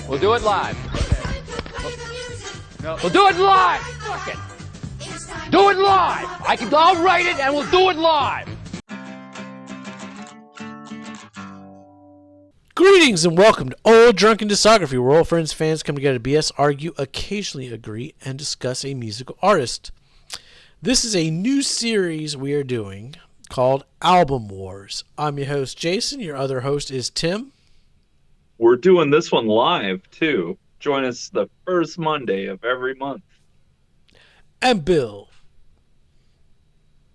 We'll do it live. No. We'll do it live. Fuck it. Do it live. I'll write it and we'll do it live. Greetings and welcome to Old Drunken Discography, where old friends, fans come together to BS, argue, occasionally agree, and discuss a musical artist. This is a new series we are doing called Album Wars. I'm your host, Jason. Your other host is Tim. We're doing this one live, too. Join us the first Monday of every month. And Bill.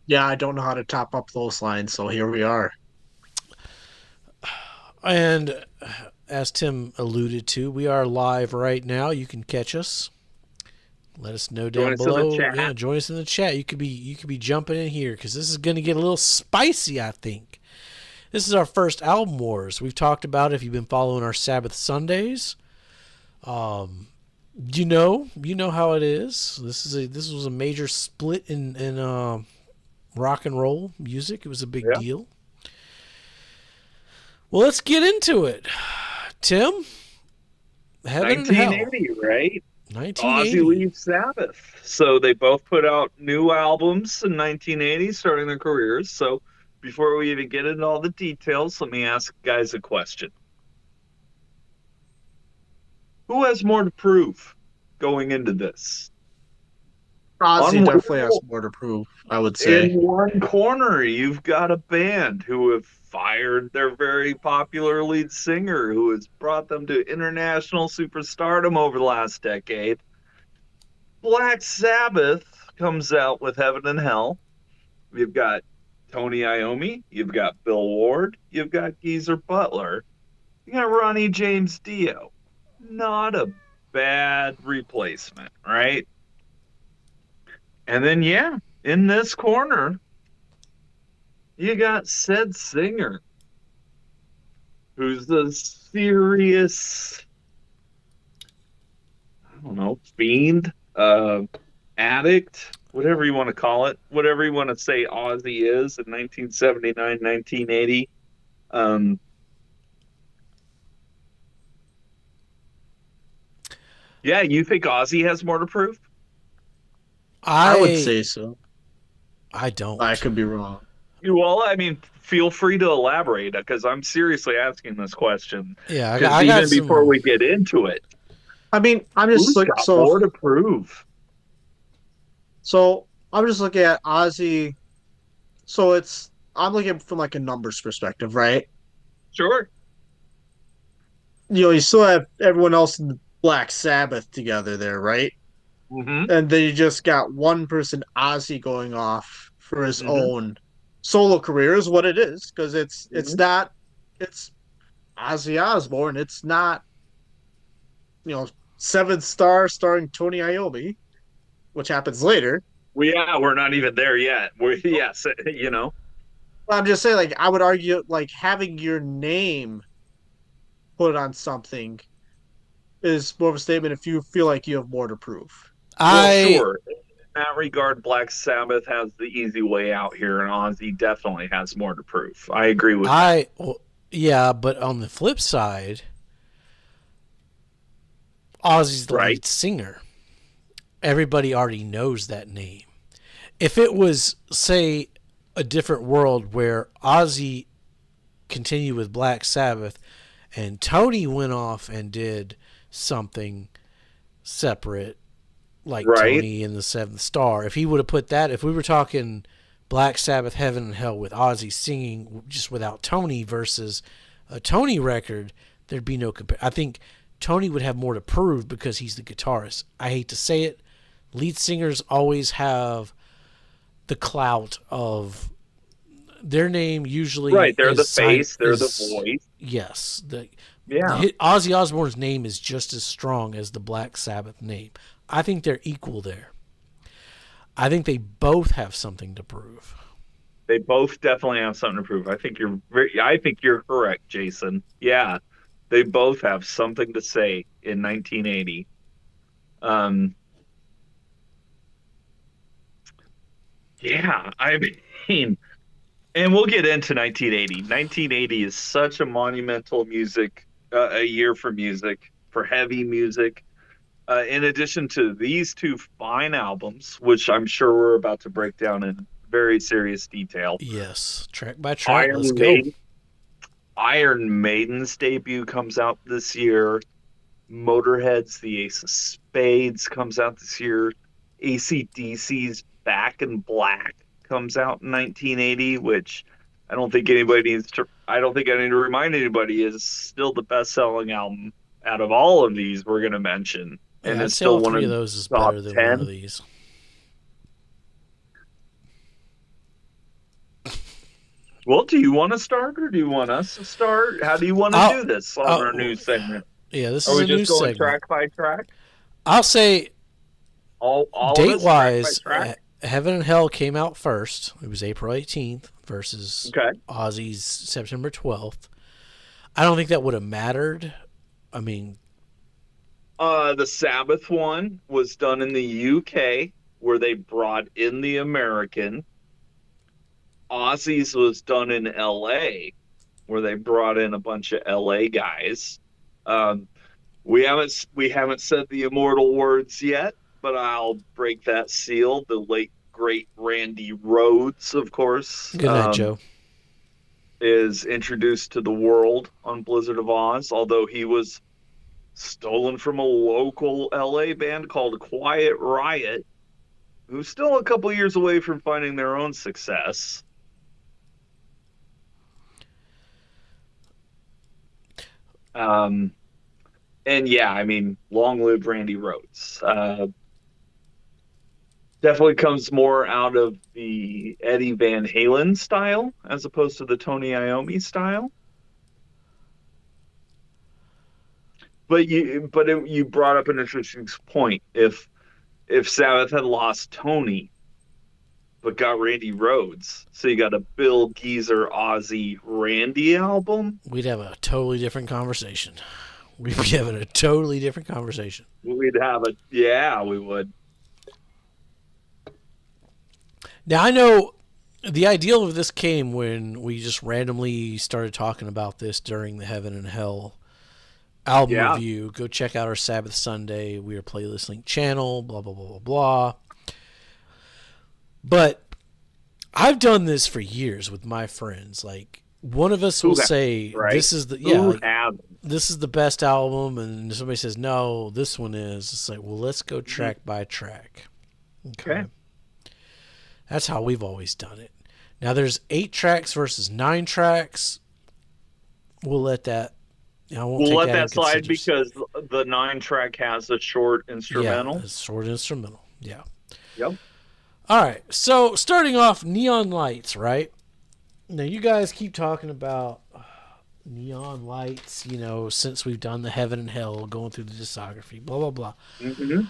Yeah, I don't know how to top up those lines, so here we are. And as Tim alluded to, we are live right now. You can catch us. Let us know down below. Yeah, join us in the chat. You could be jumping in here because this is going to get a little spicy, I think. This is our first Album Wars. We've talked about it if you've been following our Sabbath Sundays. You know how it is. This was a major split in rock and roll music. It was a big deal. Well, let's get into it. Tim? Heaven 1980, right? 1980. Ozzy leaves Sabbath. So they both put out new albums in 1980, starting their careers. So before we even get into all the details, let me ask guys a question. Who has more to prove going into this? Ozzy definitely has more to prove, I would say. In one corner, you've got a band who have fired their very popular lead singer, who has brought them to international superstardom over the last decade. Black Sabbath comes out with Heaven and Hell. You've got Tony Iommi, you've got Bill Ward, you've got Geezer Butler, you got Ronnie James Dio. Not a bad replacement, right? And then, in this corner, you got said singer, who's the serious, fiend, addict, whatever you want to call it, whatever you want to say Ozzy is in 1979, 1980. You think Ozzy has more to prove? I would say so. I don't. I could be wrong. Well, feel free to elaborate because I'm seriously asking this question. Yeah, I even before we get into it, I'm just looking more to prove. So I'm just looking at Ozzy. So I'm looking from like a numbers perspective, right? Sure. You still have everyone else in the Black Sabbath together there, right? Mm-hmm. And then you just got one person, Ozzy, going off for his own solo career is what it is, because it's Ozzy Osbourne. It's not 7 Star starring Tony Iommi, which happens later. Well, we're not even there yet. I'm just saying, like, I would argue, like, having your name put on something is more of a statement if you feel like you have more to prove. Sure. In that regard, Black Sabbath has the easy way out here, and Ozzy definitely has more to prove. I agree with that. Yeah, but on the flip side, Ozzy's the lead singer. Everybody already knows that name. If it was, say, a different world where Ozzy continued with Black Sabbath and Tony went off and did something separate, like Tony in the 7th Star. If he would have put that, if we were talking Black Sabbath, Heaven and Hell with Ozzy singing just without Tony versus a Tony record, there'd be no I think Tony would have more to prove because he's the guitarist. I hate to say it, lead singers always have the clout of their name usually. Right, they're the face, they're the voice. Yes. Ozzy Osbourne's name is just as strong as the Black Sabbath name. I think they're equal there. I think they both have something to prove. They both definitely have something to prove. I think you're correct, Jason. Yeah, they both have something to say in 1980. And we'll get into 1980. 1980 is such a monumental a year for music for heavy music. In addition to these two fine albums, which I'm sure we're about to break down in very serious detail, Yes, track by track. Let's Iron go. Maiden, Iron Maiden's debut comes out this year. Motorhead's The Ace of Spades comes out this year. AC/DC's Back in Black comes out in 1980, which I don't think anybody needs to. I don't think I need to remind anybody is still the best-selling album out of all of these we're going to mention, and Yeah, I'd it's say all still one three of of the those is top better than 10. one of these. Well, do you want to start, or do you want us to start? How do you want to do this on our new segment? Yeah, this Are is we a new just going segment. track by track? I'll say All of date us, track by wise, track? Heaven and Hell came out first. It was April 18th versus Okay. Ozzy's September 12th. I don't think that would have mattered. I mean, The Sabbath one was done in the UK, where they brought in the American. Ozzy's was done in LA, where they brought in a bunch of LA guys. Um, we haven't said the immortal words yet, but I'll break that seal. The late great Randy Rhoads, of course, good night, Joe. is introduced to the world on Blizzard of Oz, although he was stolen from a local LA band called Quiet Riot, who's still a couple years away from finding their own success. And yeah, I mean, long live Randy Rhoads. Definitely comes more out of the Eddie Van Halen style as opposed to the Tony Iommi style. But you brought up an interesting point. If Sabbath had lost Tony, but got Randy Rhoads, so you got a Bill Geezer, Ozzy, Randy album, We'd have a totally different conversation. We'd be having a totally different conversation. we would. Now, I know the ideal of this came when we just randomly started talking about this during the Heaven and Hell album review. Go check out our Sabbath Sunday. We are playlist link channel, blah, blah, blah, blah, blah. But I've done this for years with my friends. Like, one of us will say, right? this is the, this is the best album. And somebody says, no, this one is. It's like, well, let's go track by track. Okay. That's how we've always done it. Now, there's 8 tracks versus 9 tracks. We'll let that. We'll let that slide because the 9-track has a short instrumental. Yeah, it's short instrumental. Yeah. Yep. All right. So starting off, Neon Lights, right? Now you guys keep talking about Neon Lights, since we've done the Heaven and Hell, going through the discography, blah, blah, blah. Mm-hmm.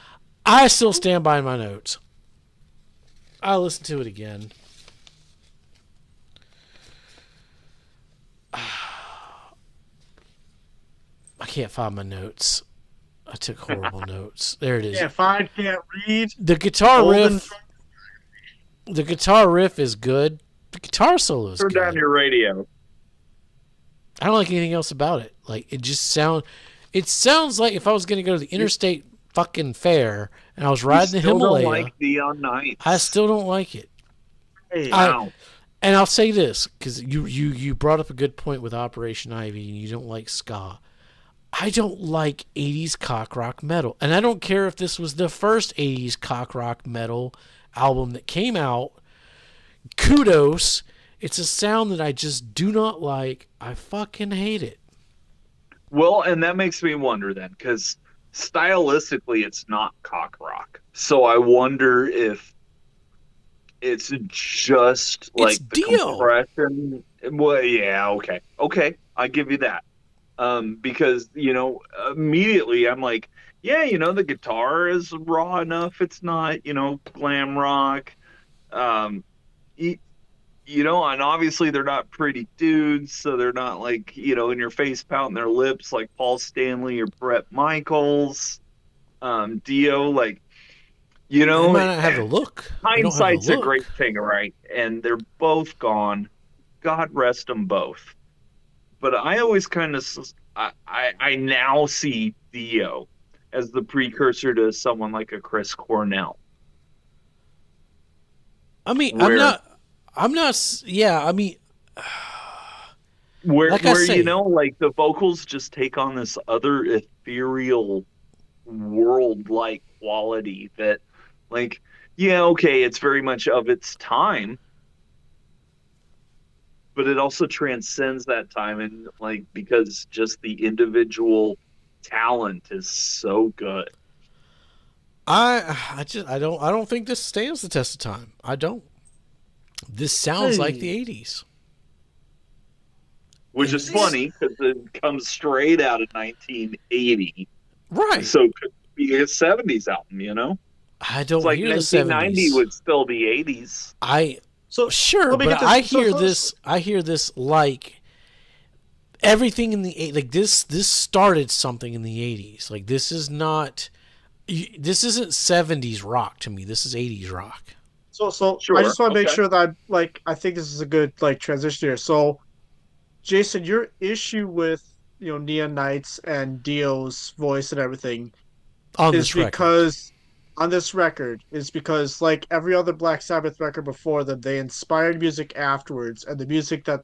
I still stand by my notes. I'll listen to it again. I can't find my notes. I took horrible notes. There it is. Can't find, can't read. The guitar riff. The guitar riff is good. The guitar solo is good. Turn down your radio. I don't like anything else about it. Like, it sounds like if I was going to go to the interstate fucking fair and I was riding the Himalaya. Don't like Neon Nights. I still don't like it. Hey, wow. And I'll say this, because you brought up a good point with Operation Ivy, and you don't like ska. I don't like 80s cock rock metal. And I don't care if this was the first 80s cock rock metal album that came out. Kudos. It's a sound that I just do not like. I fucking hate it. Well, and that makes me wonder then, because stylistically it's not cock rock. So I wonder if it's just like it's the Dio. compression. Well, yeah, okay, I give you that. Because immediately I'm like, yeah, the guitar is raw enough. It's not, glam rock. And obviously they're not pretty dudes, so they're not like, in your face pouting their lips like Paul Stanley or Bret Michaels. Dio, like, They might not have the look. Hindsight's a great thing, right? And they're both gone. God rest them both. But I always kind of I now see Dio as the precursor to someone like a Chris Cornell. I mean, Where yeah, I mean, where like I where say, like the vocals just take on this other ethereal world like quality that, like, yeah, okay, it's very much of its time, but it also transcends that time, and like because just the individual talent is so good. I don't think this stands the test of time. I don't. This sounds like the Hey. 80s. Which And is funny because it comes straight out of 1980, right. so it could be a 70s album, you know? I It's don't like hear the 1990 70s. would still be 80s. I So sure, let me but get this. I hear this. I hear this like everything in the like this started something in the 80s. Like this is not. This isn't 70s rock to me. This is 80s rock. So I Sure. just want to make Okay. sure that I think this is a good like transition here. So Jason, your issue with Neon Knights and Dio's voice and everything On is this record. because on this record is because like every other Black Sabbath record before them, they inspired music afterwards, and the music that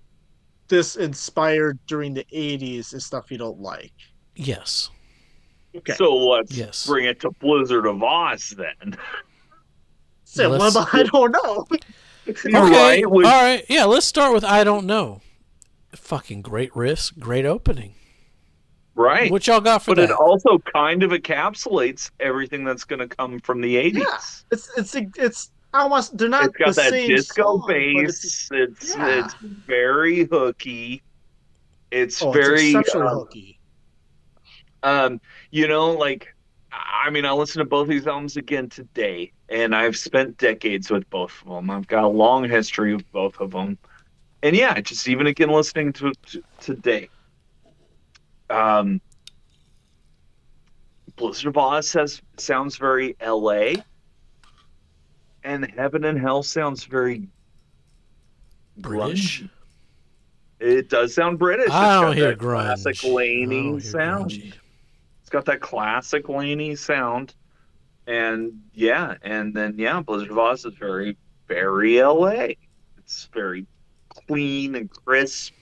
this inspired during the '80s is stuff you don't like. Yes. Okay. So let's Yes. bring it to Blizzard of Oz then. So what Let's. about I don't know. You're Okay. right. Which, All right. Yeah. Let's start with I don't know. Fucking great riffs. Great opening. right. What y'all got for But it that? also kind of encapsulates everything that's going to come from the Yeah, 80s. it's almost they're not It's got the that same disco song, but it's bass. It's yeah. it's very hooky. It's Oh, it's very exceptionally hooky. um like, I mean, I listened to both these albums again today, and I've spent decades with both of them. I've got a long history with both of them. And yeah, just even again listening to today. Um Blizzard of Oz sounds very LA, and Heaven and Hell sounds very British. grungy. It does sound British. It's I don't got hear that classic grunge. I Laney don't hear sound. grungy. It's got that classic Laney sound. And yeah, and then yeah, Blizzard of Oz is very, very LA. It's very clean and crisp,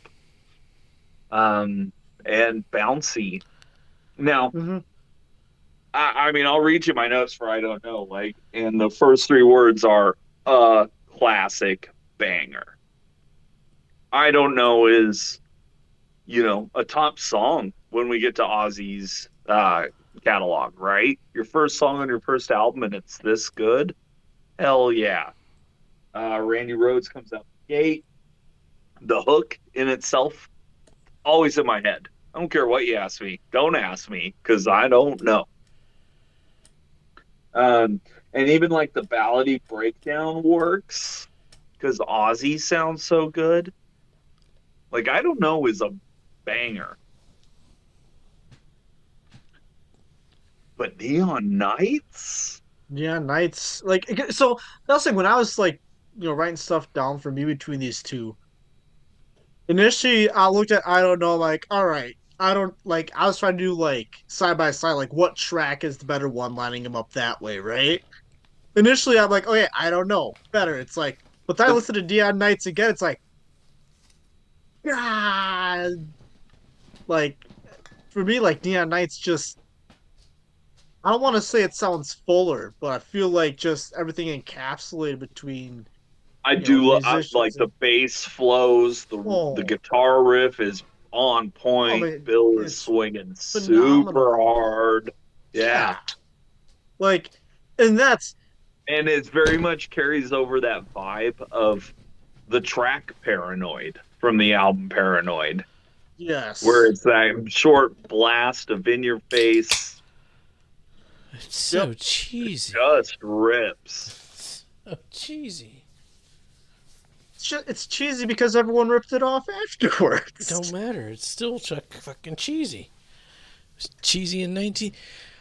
and bouncy. Now, Mm-hmm. I mean, I'll read you my notes for I don't know. Like, and the first three words are a classic banger. I don't know is, a top song when we get to Ozzy's catalog, right? Your first song on your first album, and it's this good. Hell yeah. Randy Rhoads comes out the gate. The hook in itself, always in my head. I don't care what you ask me. Don't ask me, because I don't know. And even like the ballady breakdown works because Ozzy sounds so good. Like, I don't know is a banger. But Neon Nights? Yeah, Knights so that's like when I was like writing stuff down for me between these two. Initially, I looked at I don't know like all right. I don't like I was trying to do like side by side like what track is the better one lining them up that way, right? Initially, I'm like, oh yeah, I don't know, better. It's like, but then I listen to Neon Knights again. It's like, God, like for me, like Neon Knights just. I don't want to say it sounds fuller, but I feel like just everything encapsulated between I the do like musicians the and bass flows, the oh, guitar riff is on oh point. man, Bill is it's swinging super phenomenal. hard. Yeah. Yeah, like, and that's And it very much carries over that vibe of the track Paranoid from the album Paranoid, where yes, it's that short blast of in your face, It's so yep. cheesy. just rips. So cheesy. It's cheesy because everyone ripped it off afterwards. Don't matter. It's still fucking cheesy. It's cheesy in 19.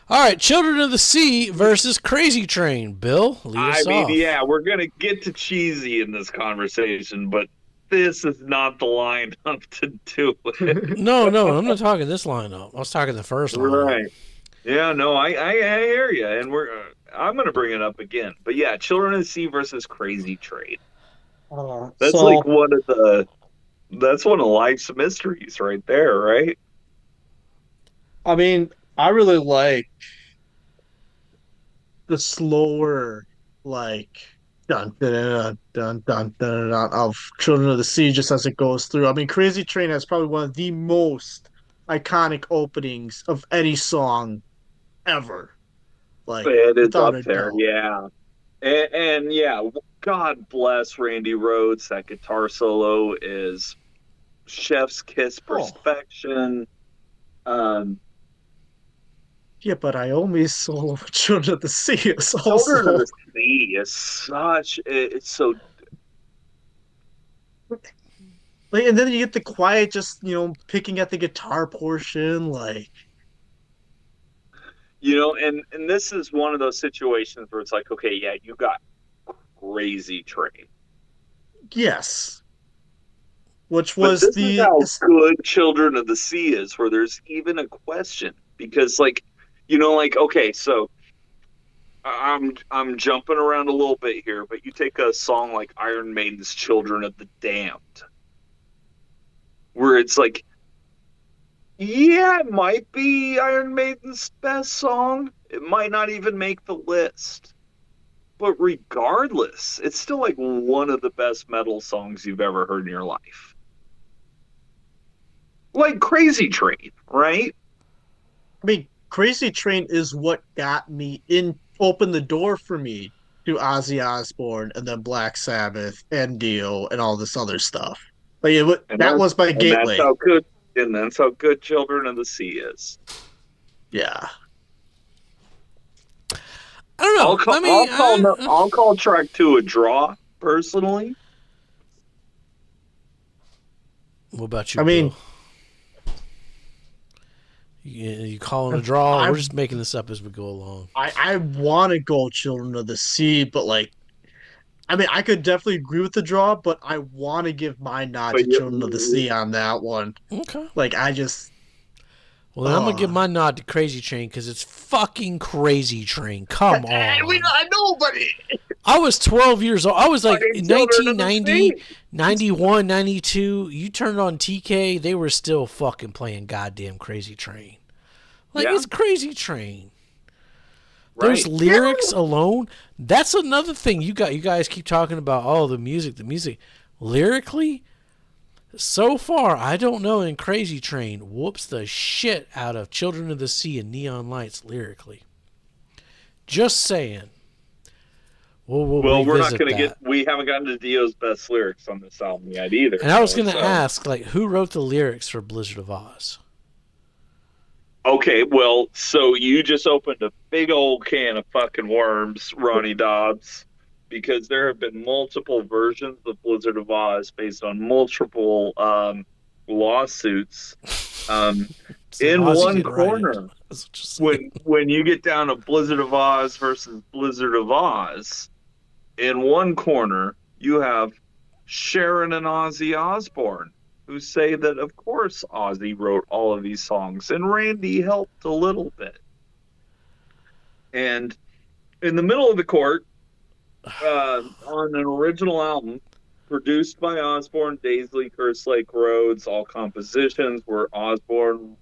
All right, Children of the Sea versus Crazy Train. Bill, lead I us mean, off. yeah, we're gonna get to cheesy in this conversation, but this is not the lineup to do it. No, I'm not talking this lineup. I was talking the first lineup. Right. Yeah, no, I hear you, and I'm gonna bring it up again. But yeah, Children of the Sea versus Crazy Train. That's So like that's one of life's mysteries right there, right? I mean, I really like the slower, like dun dun dun dun dun dun, dun of Children of the Sea just as it goes through. I mean, Crazy Train has probably one of the most iconic openings of any song ever. Like It is without up a there, doubt. yeah. And yeah, God bless Randy Rhoads. That guitar solo is chef's kiss Oh, perfection. Um, yeah, but I always solo Children of the Sea is Children of also the Sea is it's so, like, and then you get the quiet, just picking at the guitar portion. Like, and this is one of those situations where it's like, okay, yeah, you got Crazy Train. yes, which But was this is the how good Children of the Sea is, where there's even a question. Because like, okay, so I'm jumping around a little bit here, but you take a song like Iron Maiden's Children of the Damned, where it's like, yeah, it might be Iron Maiden's best song. It might not even make the list. But regardless, it's still like one of the best metal songs you've ever heard in your life. Like Crazy Train, right? I mean, Crazy Train is what got me opened the door for me to Ozzy Osbourne and then Black Sabbath and Dio and all this other stuff. Like And that that's was my and that's gateway. how good and that's how good Children of the Sea is. Yeah. I don't know. I'll call track two a draw, personally. What about you, I mean, Bill? You calling a draw? We're just making this up as we go along. I want to go Children of the Sea, but like, I mean, I could definitely agree with the draw, but I want to give my nod But to Children of the Sea on that one. Okay. Like, I just. Well, then I'm gonna give my nod to Crazy Train because it's fucking Crazy Train. Come on. I know, but I was 12 years old. I was like Fucking Children of the 1990, Sea. 91, 92. You turned on TK, they were still fucking playing goddamn Crazy Train. Like, Yeah. it's Crazy Train. Right. Those lyrics alone, that's another thing you guys keep talking about, oh, the music. Lyrically, so far, I don't know in Crazy Train whoops the shit out of Children of the Sea and Neon Lights lyrically. Just saying. Well, we're not revisit going to that. we haven't gotten to Dio's best lyrics on this album yet either. And I was going to so. ask, like, who wrote the lyrics for Blizzard of Oz? Okay, well, so you just opened a big old can of fucking worms, Ronnie Dobbs, because there have been multiple versions of Blizzard of Oz based on multiple lawsuits. So In Ozzy one didn't write it. corner, That's what you're saying. when you get down to Blizzard of Oz versus Blizzard of Oz, in one corner you have Sharon and Ozzy Osbourne, who say that of course Ozzy wrote all of these songs and Randy helped a little bit. And in the middle of the court, on an original album produced by Osbourne, Daisley, Kerslake, Rhodes, all compositions were Osbourne,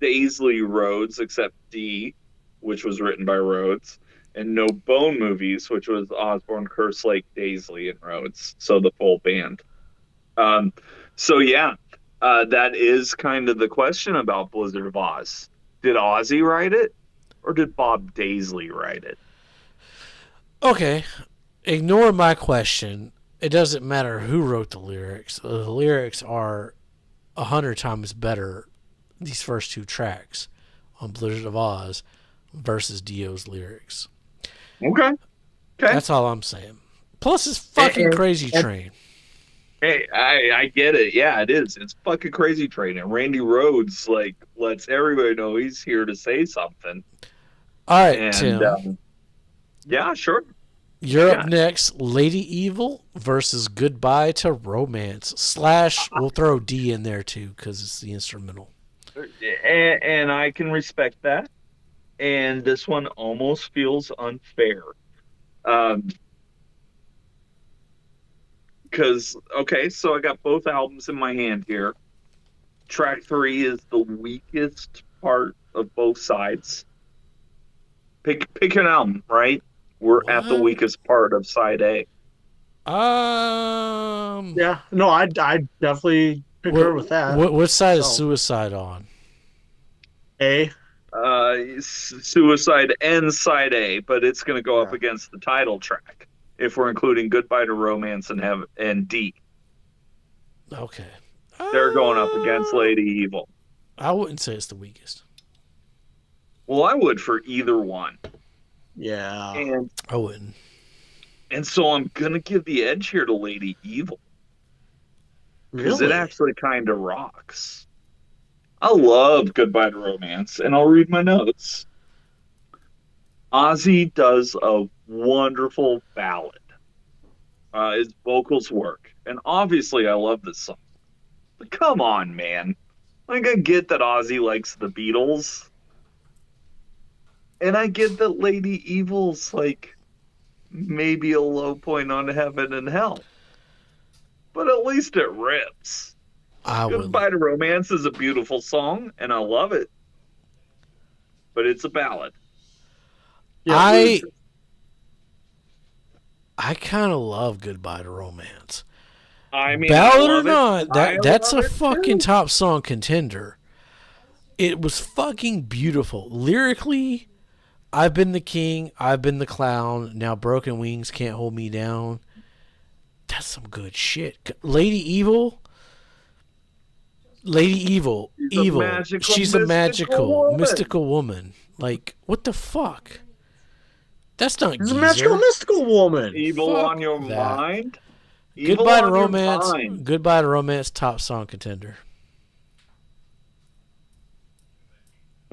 Daisley, Rhodes, except D, which was written by Rhodes, and No Bone Movies, which was Osbourne, Kerslake, Daisley, and Rhodes. So the full band. So yeah, that is kind of the question about Blizzard of Oz. Did Ozzy write it, or did Bob Daisley write it? Okay, ignore my question. It doesn't matter who wrote the lyrics. The lyrics are 100 times better, these first two tracks on Blizzard of Oz versus Dio's lyrics. Okay. That's all I'm saying. Plus, it's fucking Crazy Train. Hey, I get it. Yeah, it is. It's fucking Crazy Train. And Randy Rhoads, like, lets everybody know he's here to say something. All right, And, Tim. yeah, sure. You're Yeah. up next. Lady Evil versus Goodbye to Romance. / we'll throw D in there too because it's the instrumental. And I can respect that. And this one almost feels unfair. Um, because okay, so I got both albums in my hand here. Track 3 is the weakest part of both sides. Pick an album, right? We're at the What? weakest part of side A. Yeah, no, I definitely concur with that. What side is So, Suicide on? A. Suicide and side A, but it's going to go up Yeah. against the title track if we're including Goodbye to Romance and D. Okay. They're going up against Lady Evil. I wouldn't say it's the weakest. Well, I would for either one. Yeah. And I wouldn't. so I'm gonna give the edge here to Lady Evil because Really? it actually kind of rocks. I love Goodbye to Romance, and I'll read my notes. Ozzy does a wonderful ballad. His vocals work, and obviously I love this song. But come on, man! Like I get that Ozzy likes the Beatles, and I get that Lady Evil's like maybe a low point on Heaven and Hell, but at least it rips. I would. Goodbye to Romance is a beautiful song, and I love it, but it's a ballad. Yeah, I kind of love Goodbye to Romance. I mean, Ballad I or love it. not, that's love a it fucking too. top song contender. It was fucking beautiful. Lyrically, I've been the king, I've been the clown, now broken wings can't hold me down. That's some good shit. Lady Evil, evil. She's a magical, mystical woman. Like, what the fuck? That's not she's a magical, Geezer. mystical woman. Evil Fuck on your that. mind. Evil Goodbye to on your Romance. mind. Goodbye to Romance. Top song contender.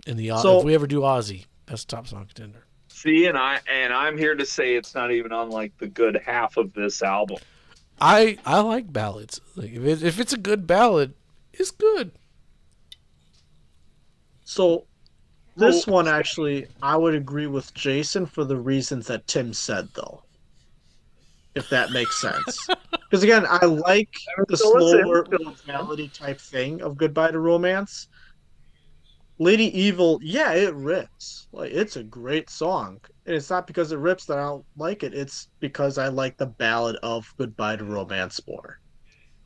In the So- if we ever do Ozzy, that's top song contender. See, and I'm here to say it's not even on like the good half of this album. I like ballads. Like if it's a good ballad, it's good. So this one actually, I would agree with Jason for the reasons that Tim said, though. If that makes sense. Because again, I like the slower melody type thing of Goodbye to Romance. Lady Evil, yeah, it rips. Like, it's a great song. And it's not because it rips that I don't like it. It's because I like the ballad of Goodbye to Romance more.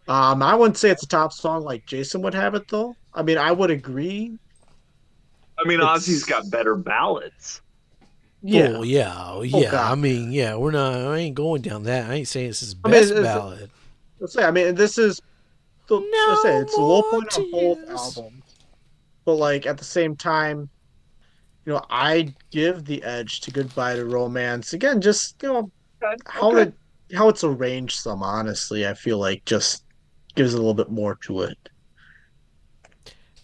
I wouldn't say it's a top song like Jason would have it, though. I mean, I would agree. I mean, It's- Ozzy's got better ballads. Yeah. Yeah. Yeah. God. I mean, yeah, I ain't going down that. I ain't saying it's his I mean, best it's- ballad. Let's say, I mean, this is, let's say, it's a low point on both tears. albums. But, like, at the same time, I give the edge to Goodbye to Romance. Again, just, how it's arranged some, honestly, I feel like just gives it a little bit more to it.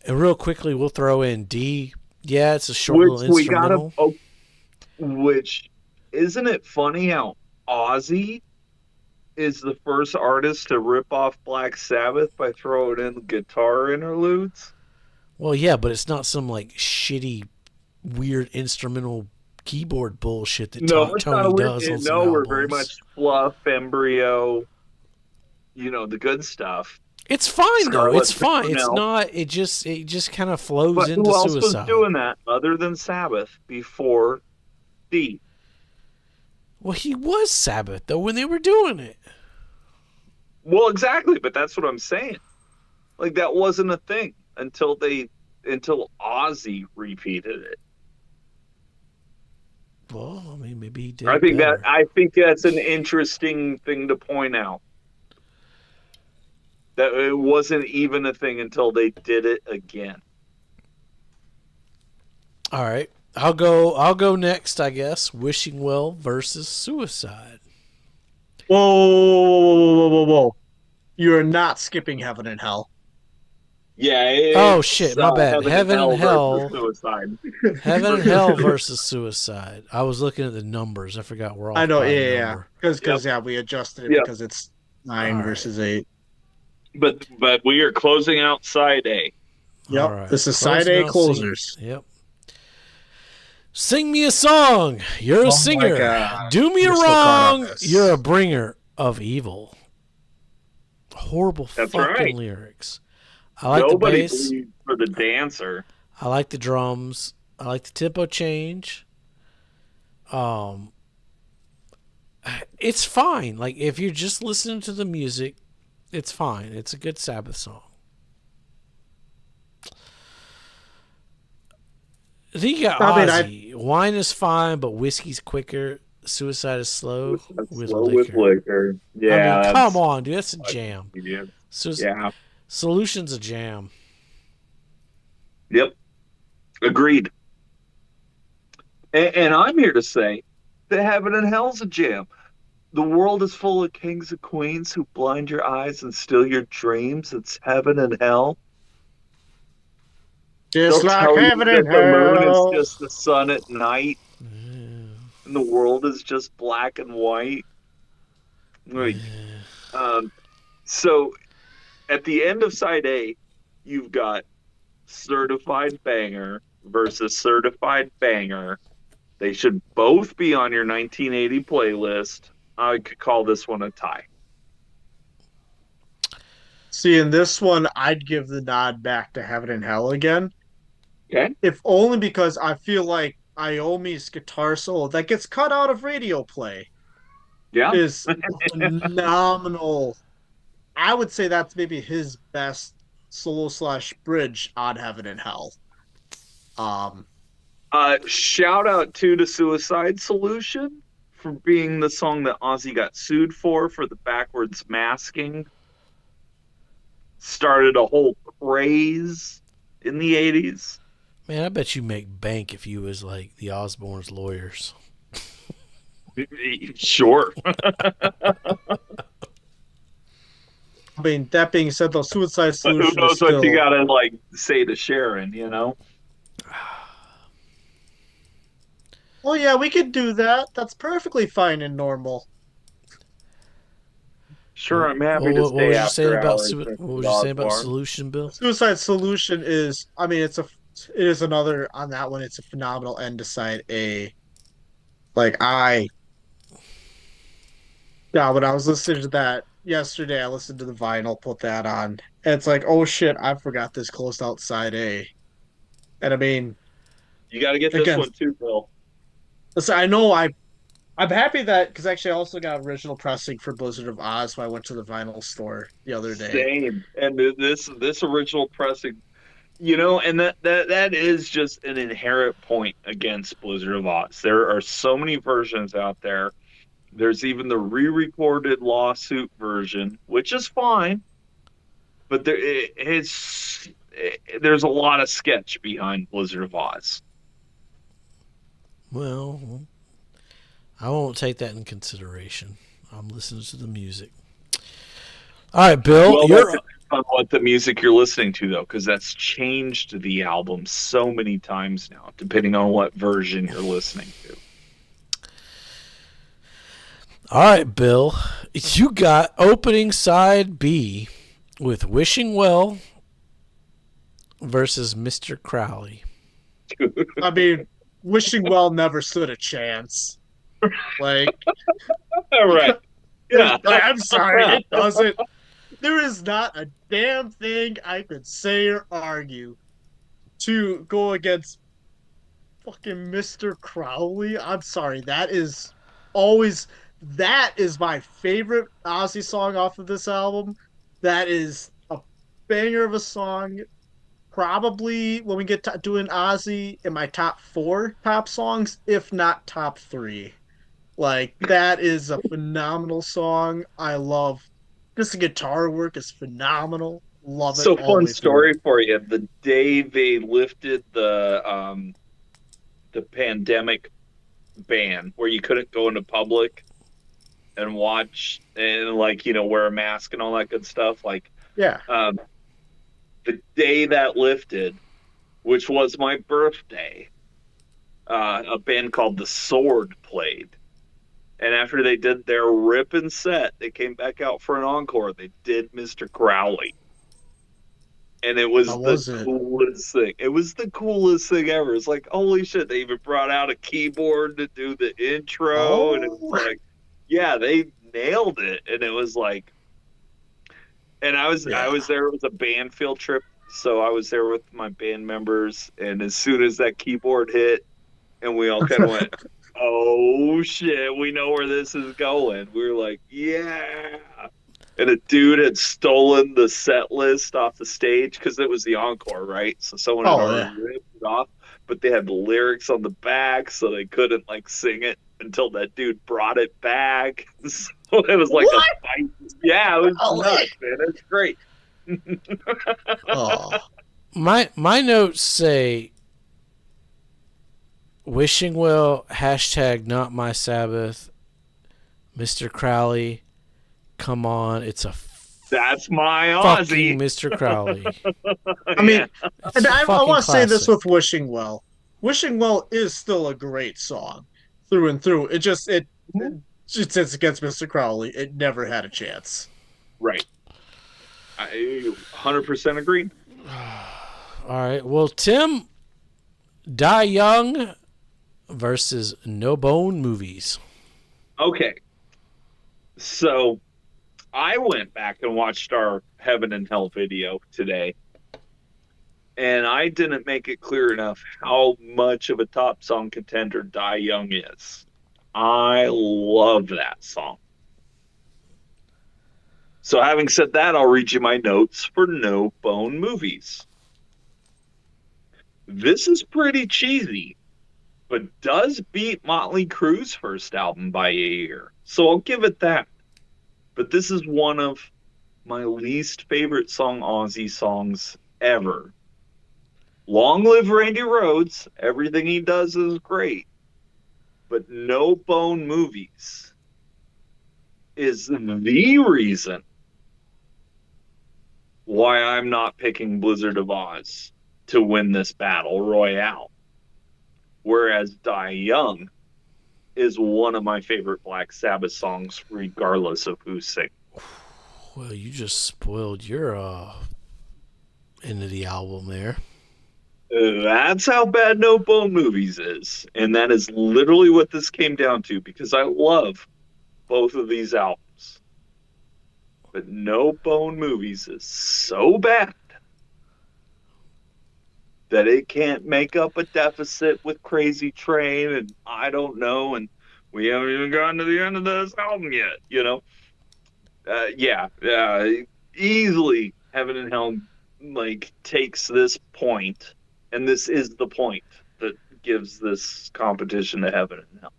And real quickly, we'll throw in D. Yeah, it's a short little Which we instrumental. gotta. Which isn't it funny how Ozzy is the first artist to rip off Black Sabbath by throwing in guitar interludes? Well, yeah, but it's not some like shitty, weird instrumental keyboard bullshit that No, it's not Tony a does weird. on some No, we're albums. very much fluff, embryo. The good stuff. It's fine though. Scarlet It's fine. It's Pimpernel. not. It just kind of flows But into who else was Suicide. doing that other than Sabbath before D? Well, he was Sabbath though when they were doing it. Well, exactly, but that's what I'm saying. Like that wasn't a thing until Ozzy repeated it. Well, I mean, maybe he did. I think better. I think that's an interesting thing to point out. That it wasn't even a thing until they did it again. All right, I'll go next. I guess Wishing Well versus Suicide. Whoa. You're not skipping Heaven and Hell. Oh shit, my bad. Heaven and versus Hell. Suicide. Heaven and Hell versus Suicide. I was looking at the numbers. I forgot we're off. I know, by a yeah. number. Because we adjusted it Yep. because it's 9 All versus 8. But we are closing out side A. Yep. All right. This is side Closing A out closers. scene. Yep. Sing me a song. You're a Oh my singer. God. Do me You're still caught wrong. on this. You're a bringer of evil. Horrible That's fucking right. lyrics. I like Nobody the bass. bleeds for the dancer. I like the drums. I like the tempo change. It's fine. Like if you're just listening to the music, it's fine. It's a good Sabbath song. Then you got Ozzy. Wine is fine, but whiskey's quicker. Suicide is slow with liquor. Yeah. I mean, come on, dude. That's a jam. Yeah. Yeah. Solution's a jam. Yep. Agreed. And I'm here to say that Heaven and Hell's a jam. The world is full of kings and queens who blind your eyes and steal your dreams. It's heaven and hell. Just They'll like tell you heaven that and the moon hell. is just the sun at night, Yeah. and the world is just black and white. Like, so, at the end of side A, you've got certified banger versus certified banger. They should both be on your 1980 playlist. I could call this one a tie. See, in this one, I'd give the nod back to Heaven and Hell again. Okay. If only because I feel like Iommi's guitar solo that gets cut out of radio play Yeah. is phenomenal. I would say that's maybe his best solo / bridge on Heaven and Hell. Shout out to Suicide Solution for being the song that Ozzy got sued for the backwards masking. Started a whole craze in the 80s. Man, I bet you make bank if you was like the Osbourne's lawyers. Sure. I mean, that being said, though, Suicide But who Solution is knows still... what you gotta like say to Sharon, you know? Oh yeah, we could do that. That's perfectly fine and normal. Sure, I'm happy to What stay was you after saying about hours. what was you saying about Solution, Bill? Suicide Solution is, I mean, it is another on that one. It's a phenomenal end to side A. Like when I was listening to that yesterday, I listened to the vinyl, put that on, and it's like, oh shit, I forgot this closed out side A. And I mean, You gotta get this again, one too, Bill. listen, I know I'm happy that because actually I also got original pressing for Blizzard of Oz, so I went to the vinyl store the other day. Same. And this original pressing, you know, and that is just an inherent point against Blizzard of Oz. There are so many versions out there. There's even the re-recorded lawsuit version, which is fine, but there's a lot of sketch behind Blizzard of Oz. Well, I won't take that in consideration. I'm listening to the music. All right, Bill. Well, that depends on what the music you're listening to, though, because that's changed the album so many times now, depending on what version you're listening to. All right, Bill. You got opening side B with Wishing Well versus Mr. Crowley. I mean, Wishing Well never stood a chance. Like, All right. Yeah. I'm sorry, it doesn't. There is not a damn thing I could say or argue to go against fucking Mr. Crowley. I'm sorry, that is my favorite Ozzy song off of this album. That is a banger of a song. Probably when we get to doing Ozzy in my top 4 top songs, if not top 3. Like, that is a phenomenal song. I love just the guitar work is phenomenal. Love it. So all the fun way story for you. The day they lifted the pandemic ban where you couldn't go into public and watch and wear a mask and all that good stuff. Like, Yeah. the day that lifted, which was my birthday, a band called The Sword played. And after they did their ripping set, they came back out for an encore. They did Mr. Crowley. And it How was the was it? coolest thing. It was the coolest thing ever. It's like, holy shit, they even brought out a keyboard to do the intro. And it was Oh, like, yeah, they nailed it. And it was like, and I yeah. was there. It was a band field trip. So I was there with my band members. And as soon as that keyboard hit, and we all kind of went, "Oh shit, we know where this is going." We were like, "Yeah!" And a dude had stolen the set list off the stage because it was the encore, right? So someone had Oh, already yeah. ripped it off, but they had the lyrics on the back, so they couldn't like sing it until that dude brought it back. So it was like a What? fight. Yeah, it was Really? nuts, man. It's great. Oh, My notes say wishing well, hashtag not my Sabbath, Mr. Crowley, come on, it's a That's my fucking Ozzy. Mr. Crowley. I mean, It's and a I fucking want to say this classic. with Wishing Well. Wishing Well is still a great song through and through. It just since against Mr. Crowley, it never had a chance. Right. I 100% agree. All right, well, Tim, Die Young versus No Bone Movies. Okay. So I went back and watched our Heaven and Hell video today, and I didn't make it clear enough how much of a top song contender Die Young is. I love that song. So having said that, I'll read you my notes for No Bone Movies. This is pretty cheesy, but does beat Motley Crue's first album by a year. So I'll give it that. But this is one of my least favorite Ozzy songs ever. Long live Randy Rhoads. Everything he does is great. But No Bone Movies is the reason why I'm not picking Blizzard of Oz to win this battle royale. Whereas Die Young is one of my favorite Black Sabbath songs, regardless of who's singing. Well, you just spoiled your end of the album there. That's how bad No Bone Movies is. And that is literally what this came down to, because I love both of these albums. But No Bone Movies is so bad that it can't make up a deficit with Crazy Train and I Don't Know, and we haven't even gotten to the end of this album yet, you know? Easily Heaven and Hell like takes this point, and this is the point that gives this competition to Heaven and Hell.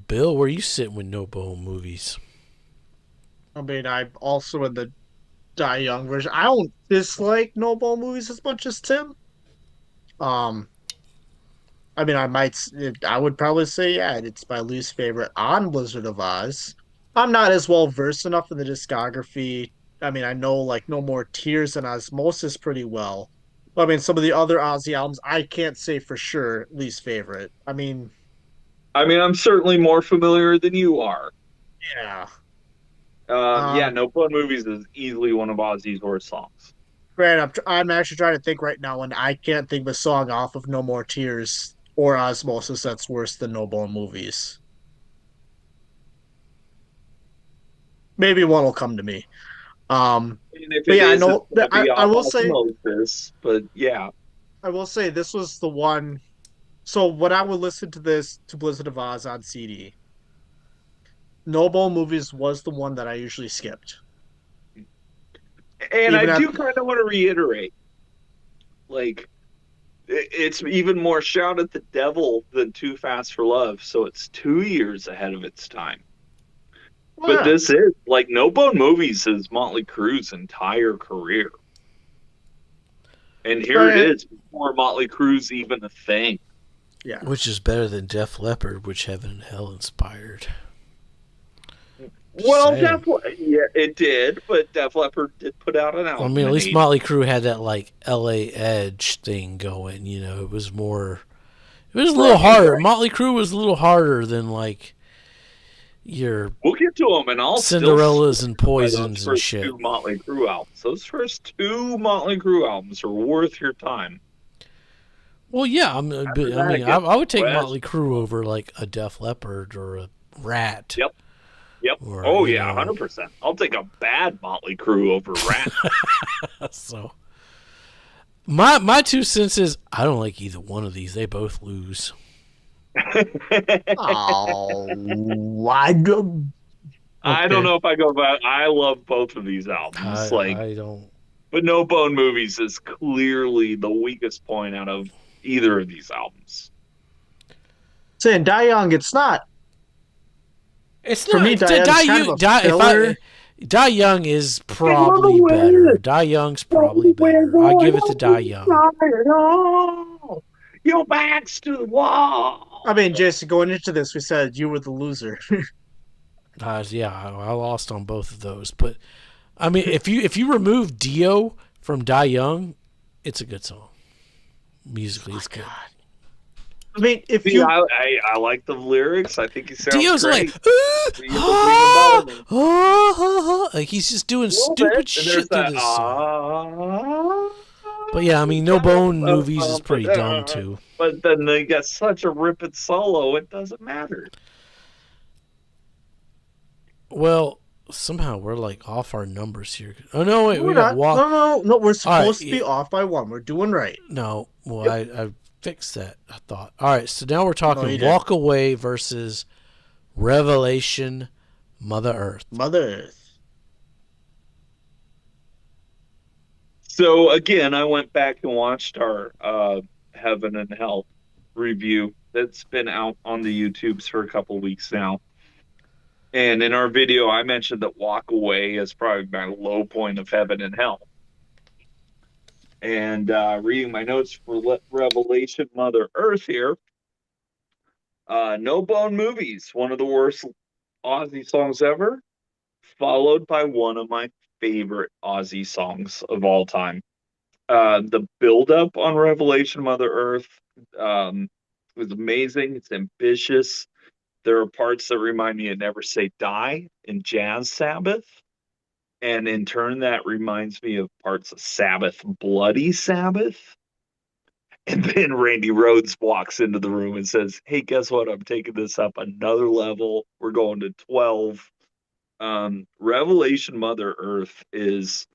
Bill, where you sitting with No Bone Movies? I mean, I'm also in the Die Young version. I don't dislike No Bone Movies as much as Tim. Um, I mean, I would probably say, yeah, it's my least favorite on Blizzard of Oz. I'm not as well versed enough in the discography. I mean, I know like No More Tears and Osmosis pretty well. But I mean, some of the other Ozzy albums, I can't say for sure least favorite. I'm certainly more familiar than you are. Yeah. No Bone Movies is easily one of Ozzy's worst songs. Grant, I'm actually trying to think right now, and I can't think of a song off of No More Tears or Osmosis that's worse than No Bone Movies. Maybe one will come to me. And if But it yeah, I is, it's know. going to be I off will say, Osmosis, but yeah. I will say this was the one. So when I would listen to this to Blizzard of Oz on CD, No Bone Movies was the one that I usually skipped. And I Even at do kind of want to reiterate, like, it's even more Shout at the Devil than Too Fast for Love, so it's 2 years ahead of its time. well, But this is, like, No Bone Movies is Motley Crue's entire career. And here it is, before Motley Crue's even a thing. yeah. Which is better than Def Leppard, which Heaven and Hell inspired. Well, saying. Def Le- yeah, it did, but Def Leppard did put out an I album. mean, at in least 80. Motley Crue had that like L.A. edge thing going. You know, it was more. It was a little harder. Right. Motley Crue was a little harder than like your We'll get to them, and I'll still Cinderellas and by those Poisons and first shit. two Motley Crue albums. Those first two Motley Crue albums are worth your time. Well, yeah, I mean, I would take West. Motley Crue over like a Def Leppard or a Rat. Yep. Or, Oh yeah, 100%. I'll take a bad Motley Crue over Rat. So, my 2 cents is I don't like either one of these. They both lose. Oh, I don't. I don't know if I go back. I love both of these albums. I don't. But No Bone Movies is clearly the weakest point out of either of these albums. Saying Die Young, it's not. It's For not. me, Die Young's kind of a filler. Die Young is probably better. Die Young's probably better. I give it to Die Young. Your back's to the wall. I mean, Jason, going into this, we said you were the loser. Yeah, I lost on both of those. But I mean, if you remove Dio from Die Young, it's a good song. Musically, it's good. I mean, if See, you I like the lyrics. I think he sounds Dio's great. like he's just doing stupid shit through this song. But yeah, I mean, No Bone Movies is pretty dumb too. But then they got such a ripping solo, it doesn't matter. Well, somehow we're like off our numbers here. Oh no, wait, we're we got not. No, we're supposed right, to be off by 1. We're doing right. No, well, I fixed that. I thought. All right, so now we're talking No, Walk Away versus Revelation, Mother Earth. Mother Earth. So again, I went back and watched our Heaven and Hell review that's been out on the YouTubes for a couple of weeks now. And in our video, I mentioned that Walk Away is probably my low point of Heaven and Hell. And reading my notes for Revelation Mother Earth here, No Bone Movies, one of the worst Ozzy songs ever, followed by one of my favorite Ozzy songs of all time. The build-up on Revelation Mother Earth was amazing. It's ambitious. There are parts that remind me of Never Say Die in Jazz Sabbath. And in turn, that reminds me of parts of Sabbath, Bloody Sabbath. And then Randy Rhoads walks into the room and says, hey, guess what? I'm taking this up another level. We're going to 12. Revelation Mother Earth is,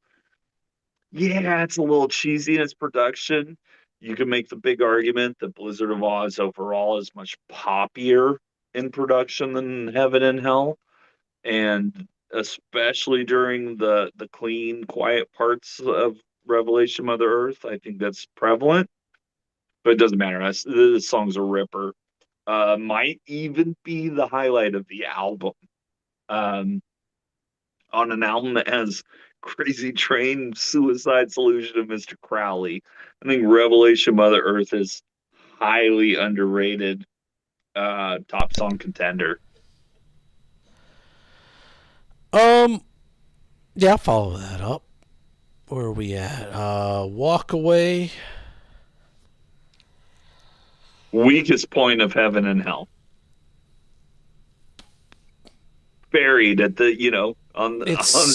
yeah, it's a little cheesy in its production. You can make the big argument that Blizzard of Oz overall is much poppier in production than Heaven and Hell. And especially during the clean, quiet parts of Revelation Mother Earth, I think that's prevalent. But it doesn't matter. The song's a ripper. Might even be the highlight of the album. On an album that has Crazy Train, Suicide Solution, of Mr. Crowley, I think Revelation Mother Earth is highly underrated top song contender. Yeah, I'll follow that up. Where are we at? Walk Away. Weakest point of Heaven and Hell. Buried at the, on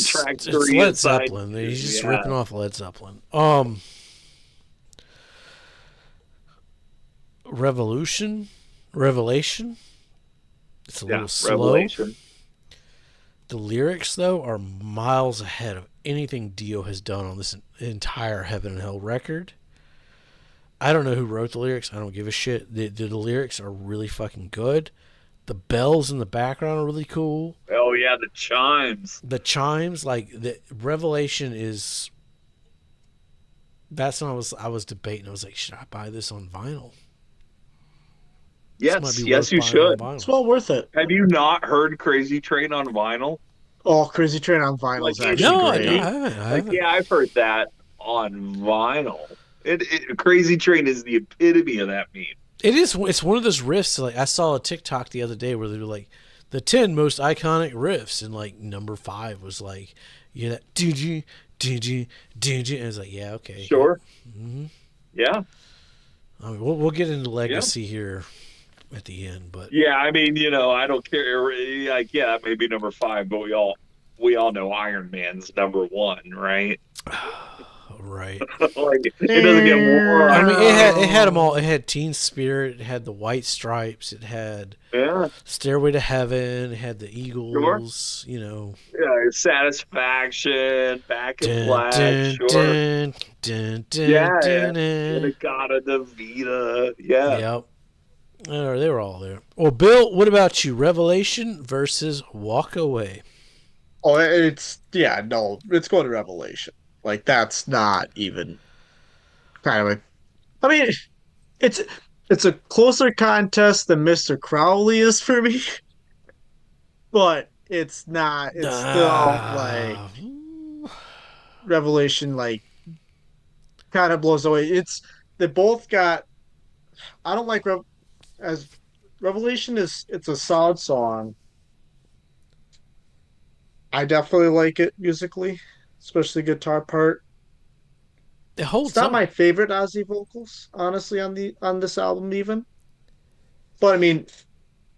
track 3. It's Led Zeppelin. He's just ripping off Led Zeppelin. Revelation. It's a little slow. Revelation. The lyrics, though, are miles ahead of anything Dio has done on this entire Heaven and Hell record. I don't know who wrote the lyrics. I don't give a shit. The lyrics are really fucking good. The bells in the background are really cool. Oh, yeah, the chimes. The chimes, like, the Revelation is... That's when I was debating. I was like, should I buy this on vinyl? Yes, you should. It's well worth it. Have you not heard Crazy Train on vinyl? Oh, Crazy Train on vinyl is actually great. I haven't. Yeah, I've heard that on vinyl. Crazy Train is the epitome of that meme. It is. It's one of those riffs. Like I saw a TikTok the other day where they were like, the 10 most iconic riffs, and like number 5 was like, you know, that did you, and it's like, yeah, okay, yep. Sure. Yeah. I mean, we'll get into Yeah. legacy here at the end, but Yeah. I mean, I don't care. Like, yeah, maybe number 5, but we all know Iron Man's number 1, right? right. Like, it doesn't get more. I mean, it had them all. It had Teen Spirit. It had the White Stripes. It had Stairway to Heaven. It had the Eagles. Sure. You know, Satisfaction, Back in dun, Black, dun, sure. dun, dun, dun, Yeah, dun, the God of the Vita. Yeah. Yep. They were all there. Well, Bill, what about you? Revelation versus Walk Away. Oh, it's going to Revelation. Like that's not even kind of a. I mean, it's a closer contest than Mr. Crowley is for me, but it's not. It's still like Revelation. Like kind of blows away. They both got. I don't like as Revelation it's a solid song. I definitely like it musically, especially guitar part. It holds It's not up. my favorite Ozzy vocals, honestly, on this album even. But I mean,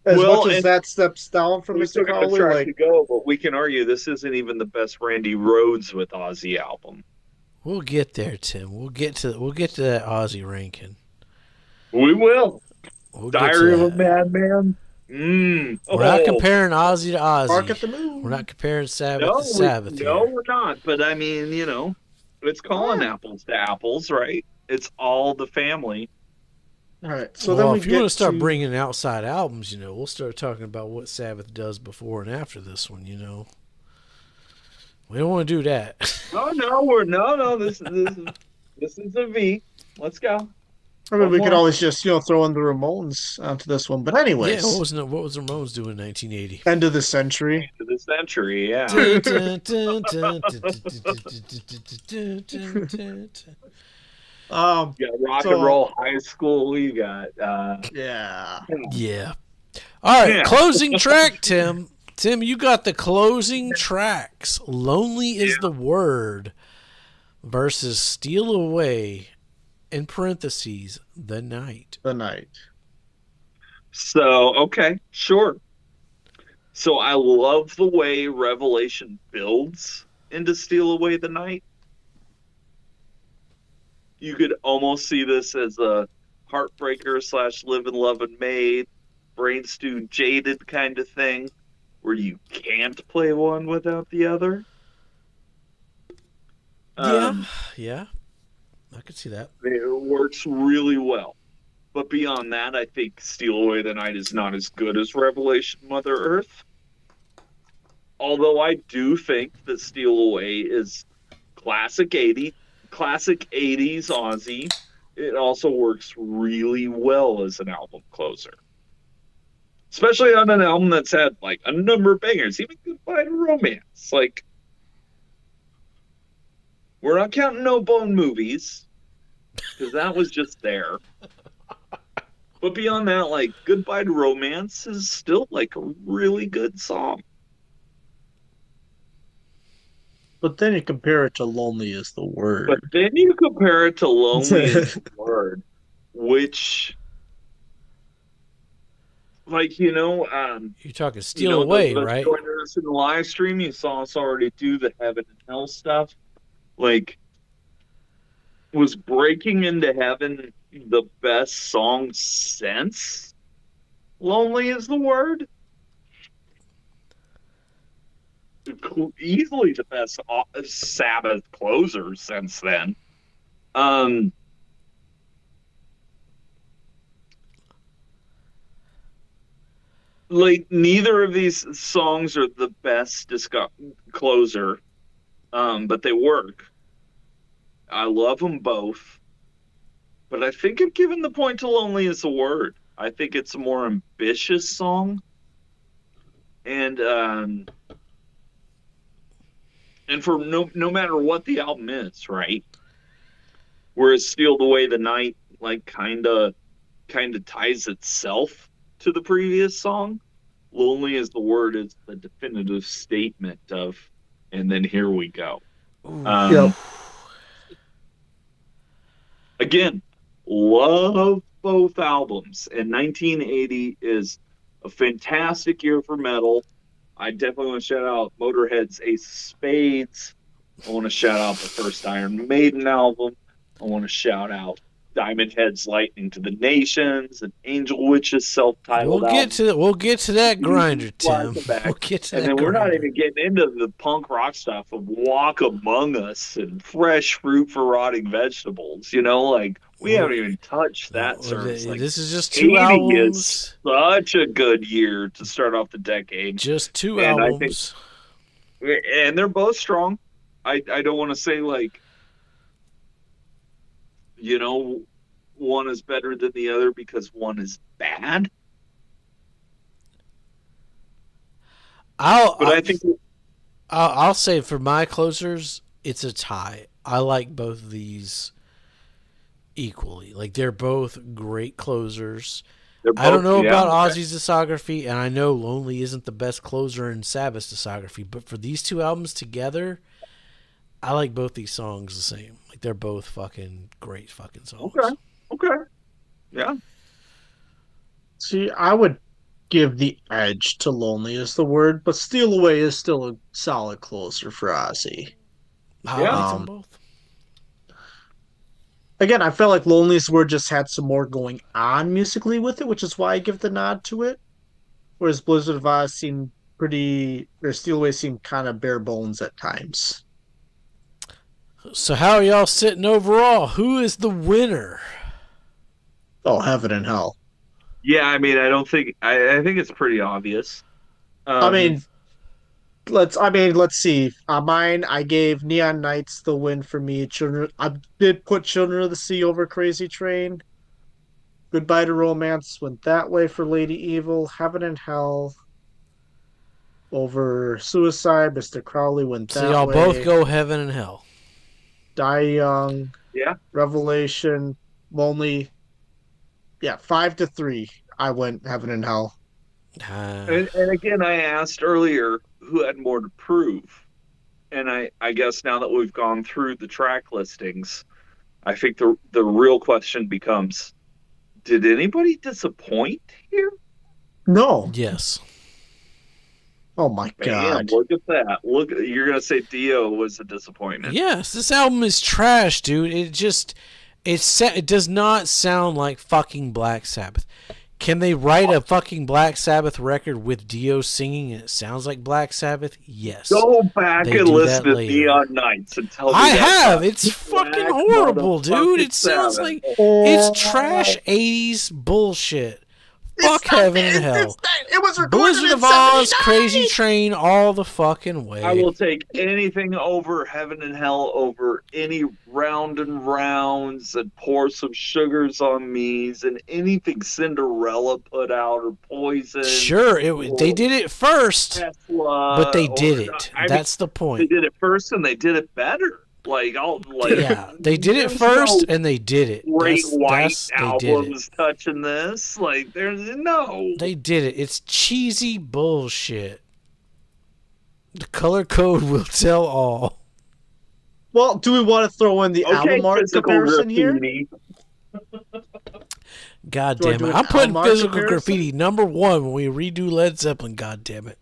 as much as that steps down from we still Mr. got a Crowley, track like to go, but we can argue this isn't even the best Randy Rhoads with Ozzy album. We'll get there, Tim. We'll get to that Ozzy ranking. We will. We'll Diary of a Madman. We're not comparing Ozzy to Ozzy. Bark at the Moon. We're not comparing Sabbath to Sabbath. No, we're not. But I mean, it's calling apples to apples, right? It's all the family. All right. So well, then if you want to start bringing outside albums, we'll start talking about what Sabbath does before and after this one. We don't want to do that. No. This is a V. Let's go. I mean, we could always just throw in the Ramones onto this one, but anyways. Yeah, what was the Ramones doing in 1980? End of the century. End of the century, yeah. You got rock and roll high school. You got yeah. All right, closing track, Tim. Tim, you got the closing tracks. Lonely is the Word versus Steal Away. In parentheses, the night. The night. So, okay, sure. So I love the way Revelation builds into Steal Away the Night. You could almost see this as a Heartbreaker / Live and Love and Made, Brain Stew Jaded kind of thing, where you can't play one without the other. Yeah. I could see that. It works really well. But beyond that, I think Steal Away the Night is not as good as Revelation Mother Earth. Although I do think that Steal Away is classic 80s Ozzy. It also works really well as an album closer. Especially on an album that's had like a number of bangers, even Goodbye to Romance. Like, we're not counting No Bone Movies, because that was just there. But beyond that, like, Goodbye to Romance is still like a really good song. But then you compare it to Lonely is the Word. Which, like, you're talking Steal Away, right? Joining us in the live stream, you saw us already do the Heaven and Hell stuff. Like, was Breaking into Heaven the best song since Lonely is the Word? Easily the best Sabbath closer since then. Like, neither of these songs are the best closer, but they work. I love them both. But I think I've given the point to Lonely is the Word. I think it's a more ambitious song. And for no matter what the album is, right? Whereas Steal Away the Night, like, kind of ties itself to the previous song. Lonely is the word is the definitive statement of, and then here we go. Yep. Again, love both albums. And 1980 is a fantastic year for metal. I definitely want to shout out Motorhead's Ace of Spades. I want to shout out the first Iron Maiden album. I want to shout out Diamond Head's Lightning to the Nations and Angel Witch's self-titled album. We'll get to that grinder, Tim. We'll get to and that then we're not grinder. even getting into the punk rock stuff of Walk Among Us and Fresh Fruit for Rotting Vegetables. You know, like we haven't even touched that service. Like, this is just 2 80 albums. is such a good year to start off the decade. Just 2 And albums. And they're both strong. I don't want to say like, you know, one is better than the other because one is bad. I think I'll say for my closers, it's a tie. I like both of these equally. Like they're both great closers. I don't know about Ozzy's discography, and I know Lonely isn't the best closer in Sabbath's discography, but for these 2 albums together, I like both these songs the same. Like they're both fucking great fucking songs. Okay. Yeah. See, I would give the edge to Lonely is the word, but Steal Away is still a solid closer for Ozzy. I like them both. Again, I felt like Lonely is the word just had some more going on musically with it, which is why I give the nod to it. Whereas Blizzard of Oz seemed Steal Away seemed kind of bare bones at times. So how are y'all sitting overall? Who is the winner? Oh, Heaven and Hell. Yeah, I mean, I think it's pretty obvious. Let's see. Mine, I gave Neon Nights the win for me. I did put Children of the Sea over Crazy Train. Goodbye to Romance went that way for Lady Evil. Heaven and Hell over Suicide. Mr. Crowley went that way. So y'all both go Heaven and Hell. Die Young. Yeah. Revelation. Lonely. Yeah, 5-3. I went Heaven and Hell. And again, I asked earlier who had more to prove. And I guess now that we've gone through the track listings, I think the real question becomes, did anybody disappoint here? No. Yes. Oh my God. Look at that. You're going to say Dio was a disappointment. Yes, this album is trash, dude. It does not sound like fucking Black Sabbath. Can they write a fucking Black Sabbath record with Dio singing and it sounds like Black Sabbath? Yes. Go back and listen to Neon Nights and tell me I have. It's fucking horrible, dude. It sounds like it's trash 80s bullshit. Fuck Heaven and Hell. It was recorded Blizzard in of Oz, 79. Crazy Train, all the fucking way. I will take anything over Heaven and Hell over any Round and Rounds and Pour Some Sugars on Me's and anything Cinderella put out or Poison. Sure, they did it first, Tesla, but they did it. That's the point. They did it first and they did it better. Yeah, they did it first and they did it. Great white albums touching this. Like, there's no. They did it. It's cheesy bullshit. The color code will tell all. Well, do we want to throw in the album art comparison here? God damn it. I'm putting physical graffiti number 1 when we redo Led Zeppelin. God damn it.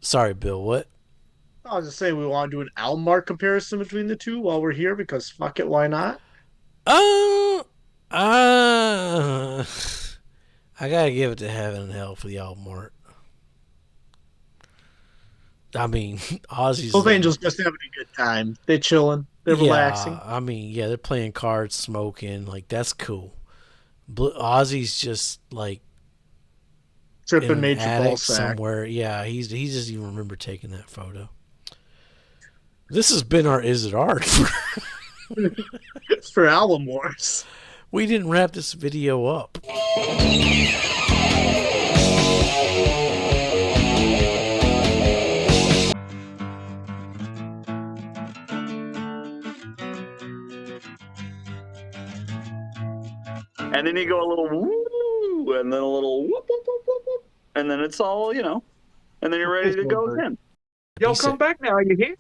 Sorry, Bill. What? I was just saying we want to do an album art comparison between the two while we're here because fuck it, why not? I gotta give it to Heaven and Hell for the album art. I mean, Ozzy's. Both Angels just having a good time. They're chilling. They're relaxing. I mean, yeah, they're playing cards, smoking. Like, that's cool. Ozzy's just like tripping major ball sack somewhere. Yeah, he doesn't even remember taking that photo. This has been our Is It Art? It's for Album Wars. We didn't wrap this video up. And then you go a little woo, and then a little whoop, whoop, whoop, whoop. and then it's all and then you're ready to go again. Yo, He come said- back now. You hear?